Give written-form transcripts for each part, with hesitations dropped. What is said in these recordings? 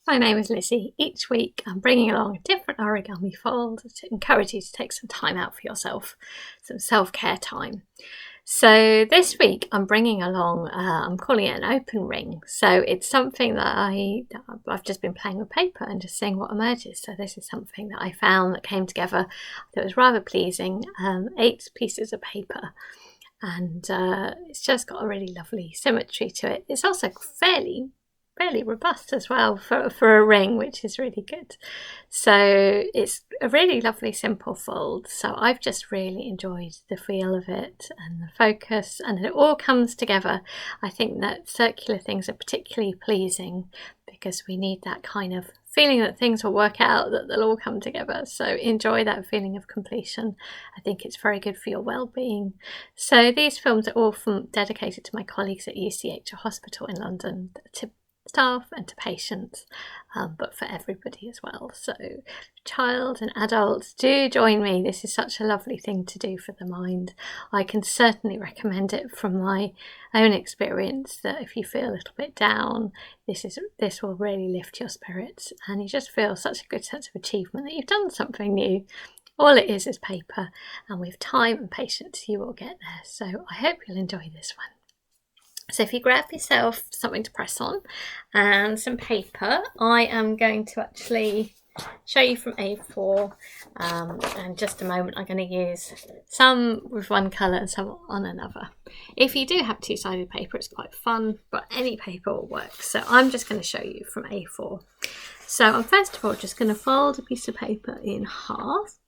My name is Lizzie. Each week I'm bringing along a different origami fold to encourage you to take some time out for yourself, some self-care time. So this week I'm bringing along, I'm calling it an open ring. So it's something that I've just been playing with paper and just seeing what emerges. So this is something that I found that came together that was rather pleasing, 8 pieces of paper. And it's just got a really lovely symmetry to it. It's also fairly robust as well for a ring, which is really good. So it's a really lovely simple fold. So I've just really enjoyed the feel of it and the focus, and it all comes together. I think that circular things are particularly pleasing because we need that kind of feeling that things will work out, that they'll all come together. So enjoy that feeling of completion. I think it's very good for your well-being. So these films are all dedicated to my colleagues at UCLH Hospital in London, to staff and to patients, but for everybody as well. So child and adults, do join me. This is such a lovely thing to do for the mind. I can certainly recommend it from my own experience, that if you feel a little bit down, this will really lift your spirits, and you just feel such a good sense of achievement that you've done something new. All it is paper, and with time and patience you will get there. So I hope you'll enjoy this one. So if you grab yourself something to press on and some paper, I am going to actually show you from A4, and in just a moment I'm going to use some with one colour and some on another. If you do have two-sided paper, it's quite fun, but any paper will work. So I'm just going to show you from A4. So I'm first of all just going to fold a piece of paper in half.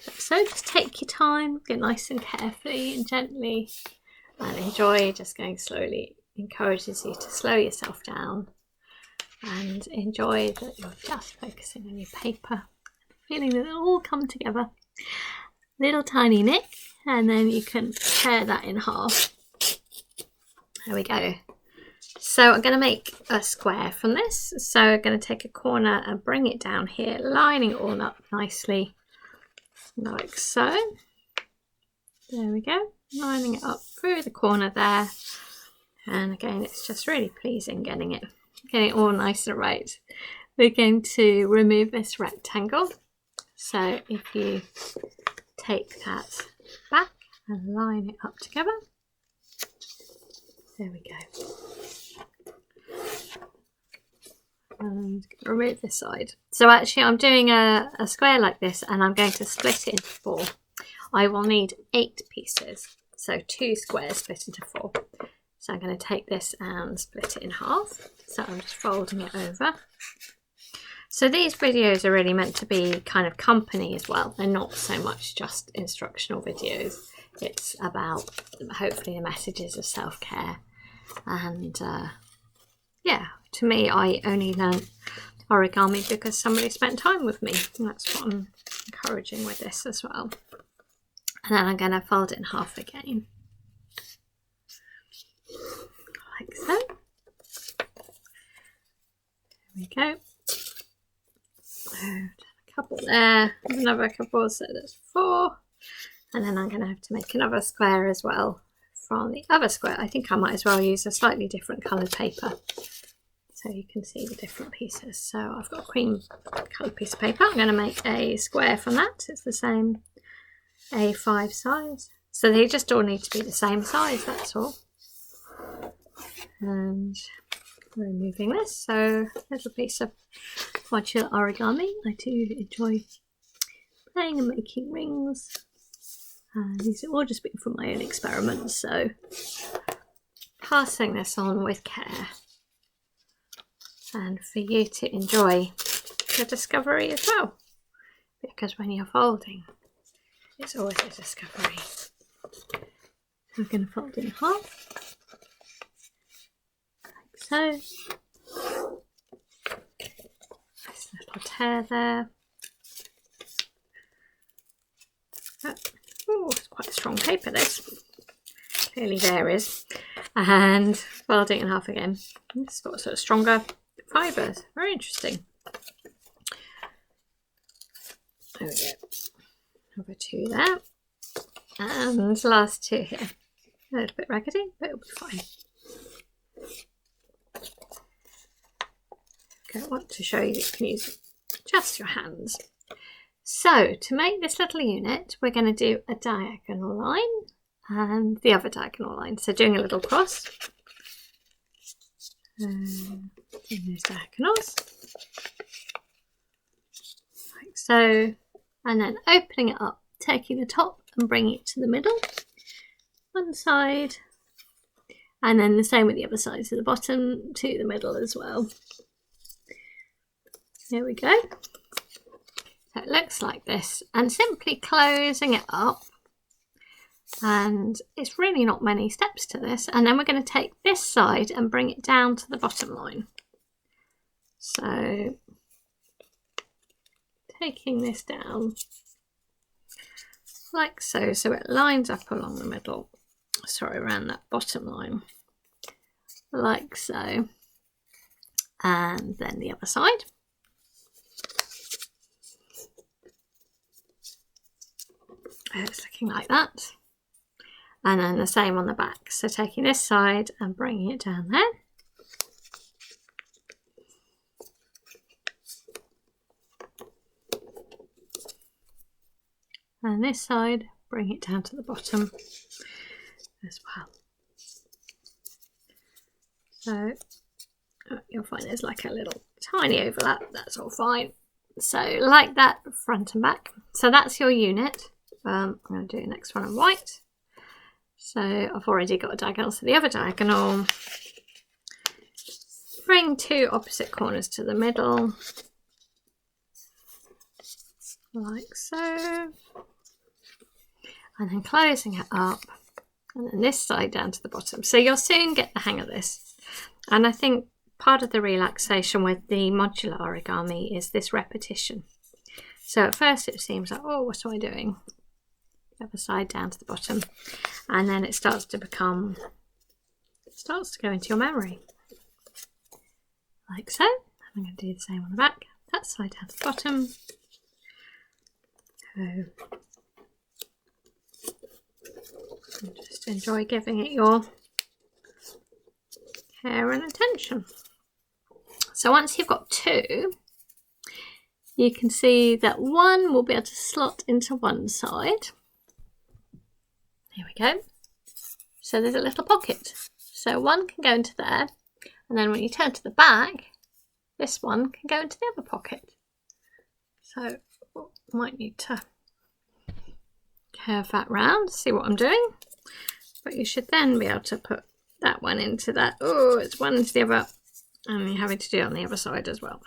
So just take your time, go nice and carefully and gently, and enjoy. Just going slowly encourages you to slow yourself down and enjoy that you're just focusing on your paper, feeling that it'll all come together. Little tiny nick, and then you can tear that in half. There we go. So I'm going to make a square from this. So I'm going to take a corner and bring it down here, lining it all up nicely like so. There we go, lining it up through the corner there, and again it's just really pleasing getting it all nice and right. We're going to remove this rectangle, so if you take that back and line it up together, there we go, and remove this side. So actually I'm doing a square like this, and I'm going to split it into 4. I will need 8 pieces, so 2 squares split into 4. So I'm going to take this and split it in half. So I'm just folding it over. So these videos are really meant to be kind of company as well. They're not so much just instructional videos. It's about hopefully the messages of self-care. And yeah, to me, I only learned origami because somebody spent time with me. And that's what I'm encouraging with this as well. And then I'm going to fold it in half again, like so. There we go. So a couple there, another couple, so there's 4. And then I'm going to have to make another square as well from the other square. I think I might as well use a slightly different coloured paper so you can see the different pieces. So I've got a cream coloured piece of paper. I'm going to make a square from that. It's the same A5 size, so they just all need to be the same size, that's all. And removing this, so a little piece of modular origami. I do enjoy playing and making rings, and these have all just been from my own experiments, so passing this on with care and for you to enjoy the discovery as well, because when you're folding, it's always a discovery. I'm going to fold in half, like so. Nice little tear there. Oh, it's quite a strong paper, this. Clearly there is. And folding it in half again. It's got sort of stronger fibres. Very interesting. There we go. Number 2 there, and last 2 here. A little bit raggedy, but it'll be fine. don't want to show you, you can use just your hands. So to make this little unit, we're going to do a diagonal line and the other diagonal line. So doing a little cross, doing those diagonals, like so, and then opening it up, taking the top and bringing it to the middle, one side, and then the same with the other side, so the bottom to the middle as well. There we go. So it looks like this, and simply closing it up, and it's really not many steps to this, and then we're going to take this side and bring it down to the bottom line. So taking this down like so, so it lines up along the middle, sorry, around that bottom line, like so, and then the other side. It's looking like that, and then the same on the back, so taking this side and bringing it down there, and this side bring it down to the bottom as well. So you'll find there's like a little tiny overlap, that's all fine. So like that, front and back. So that's your unit. I'm going to do the next one in white. So I've already got a diagonal, so the other diagonal, bring two opposite corners to the middle, like so, and then closing it up, and then this side down to the bottom. So you'll soon get the hang of this, and I think part of the relaxation with the modular origami is this repetition. So at first it seems like, oh, what am I doing? The other side down to the bottom, and then it starts to become, it starts to go into your memory, like so. I'm going to do the same on the back, that side down to the bottom. So just enjoy giving it your care and attention. So once you've got two, you can see that one will be able to slot into one side. Here we go. So there's a little pocket. So one can go into there, and then when you turn to the back, this one can go into the other pocket. So might need to curve that round, see what I'm doing. But you should then be able to put that one into that. Oh, it's one into the other, and you're having to do it on the other side as well.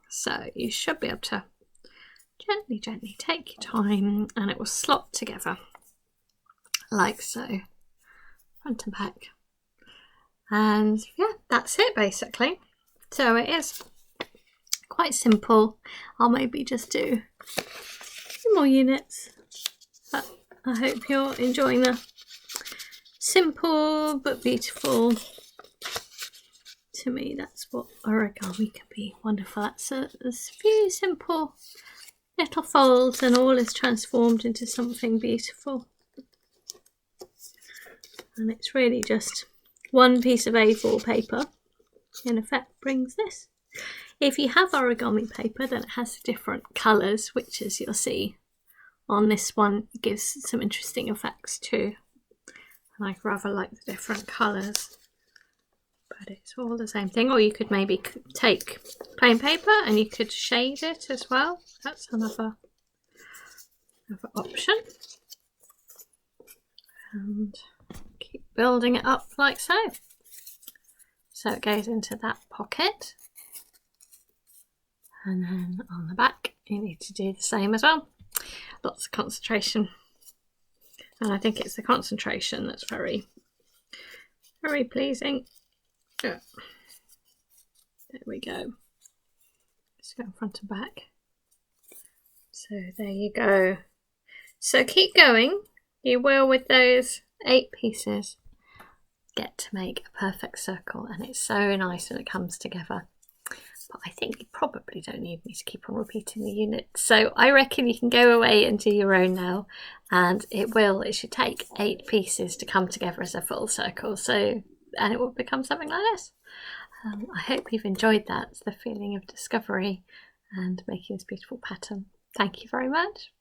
So you should be able to gently, gently take your time, and it will slot together. Like so, front and back, and yeah, that's it basically. So it is quite simple. I'll maybe just do some more units, but I hope you're enjoying the simple but beautiful. To me, that's what origami can be. Wonderful. That's a few simple little folds, and all is transformed into something beautiful. And it's really just one piece of A4 paper, in effect, brings this. If you have origami paper, then it has different colours, which, as you'll see on this one, gives some interesting effects too. And I rather like the different colours, but it's all the same thing. Or you could maybe take plain paper and you could shade it as well. That's another option. And keep building it up like so. So it goes into that pocket, and then on the back you need to do the same as well. Lots of concentration, and I think it's the concentration that's very, very pleasing. Yeah. There we go. Let's go front and back. So there you go. So keep going. You will, with those 8 pieces, get to make a perfect circle, and it's so nice when it comes together. But I think you probably don't need me to keep on repeating the unit, so I reckon you can go away and do your own now, and it should take 8 pieces to come together as a full circle, so, and it will become something like this. I hope you've enjoyed that, the feeling of discovery and making this beautiful pattern. Thank you very much.